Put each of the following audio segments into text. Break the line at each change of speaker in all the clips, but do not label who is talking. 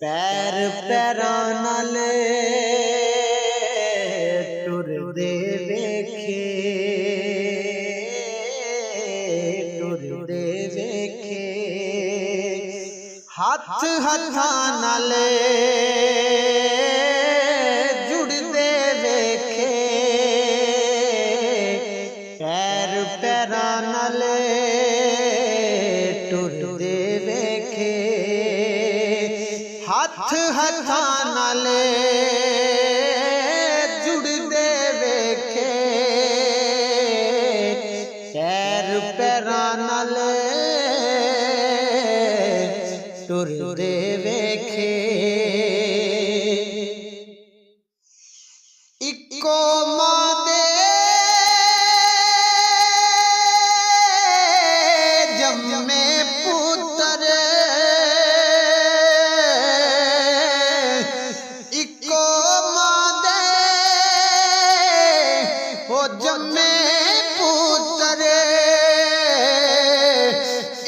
पैर पैरां नाल टुरदे वेखे, टुरदे वेखे, हथ हथां नाल जुड़दे वेखे, पैर पैरां नाल टुरदे वेखे, हथ हथां नाल जुड़दे वेखे, पैर पैरां नाल टुरदे वेखे। इक्को मां दे जम्मे पुत्तर, इक्को मां दे ओ जम्मे पुत्तर,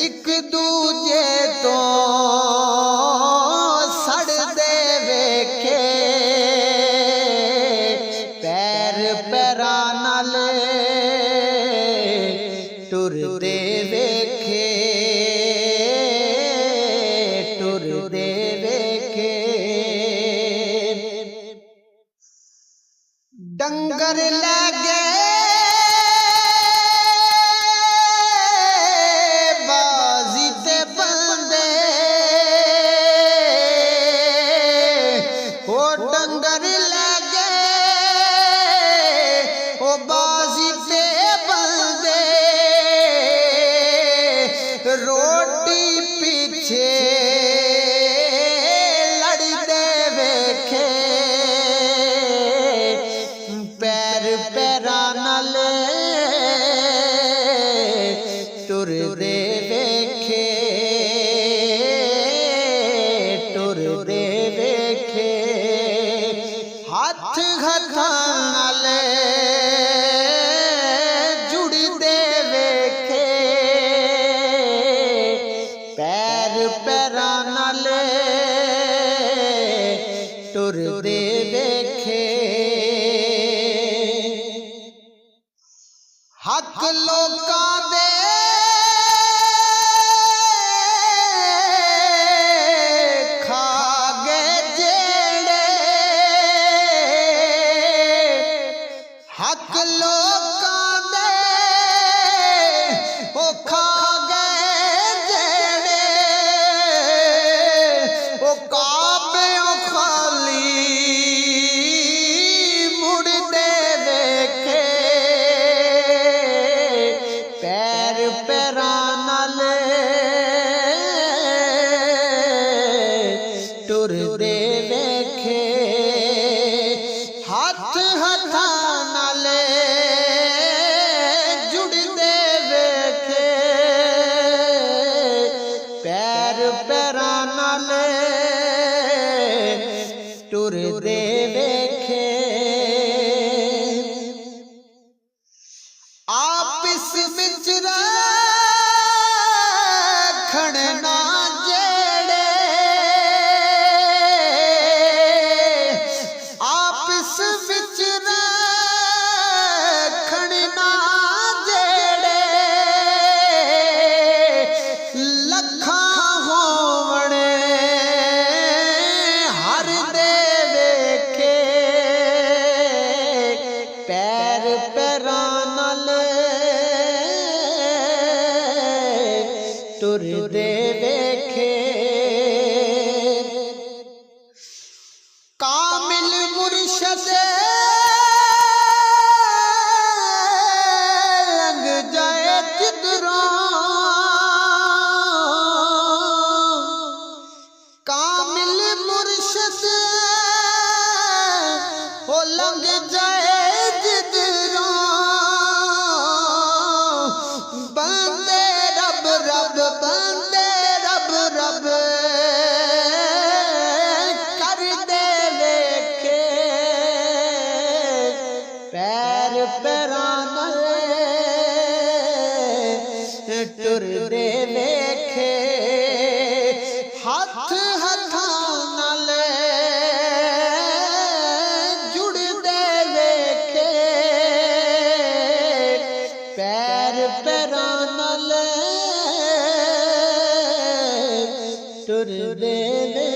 एक दूजे तो सड़दे वेखे, पैर पैरां नाल टुरदे वेखे, टुरदे वेखे। डंगर लगे बाजी ते बंदे, ओ डंगर लगे ओ बाजी ते बंदे, रोटी पीछे लड़दे वेखे, पैर पैरां नाल टुरदे वेखे, टुरदे वेखे, हथ हथां नाल जुड़दे वेखे, पैर पैरां नाल टुरदे वेखे। हक लोकां दे खा गए जेड़े, हक लोकां दे ओ खा गए जेड़े, ओ काबे ओ खाली मुड़दे वेखे, पैर पैरां नाल टुरदे वेखे, हथ हथां नाल जुड़दे वेखे, पैर पैरां नाल टुरदे वेखे। आपस विच रखण ना जेड़े, आपस विच रखण ना जेड़े, लखां होवण हर दे वेखे, पैर पैरां नाल टुरदे वेखे। कामिल मुर्शद लंघ जाए जिधरों, कामिल मुर्शद ओ लंघ जाए जिधरों, बंदे रब रब, बंदे रब रब। टुरदे वेखे हथ हथां नाल जुड़दे वेखे पैर पैरां नाल टुरदे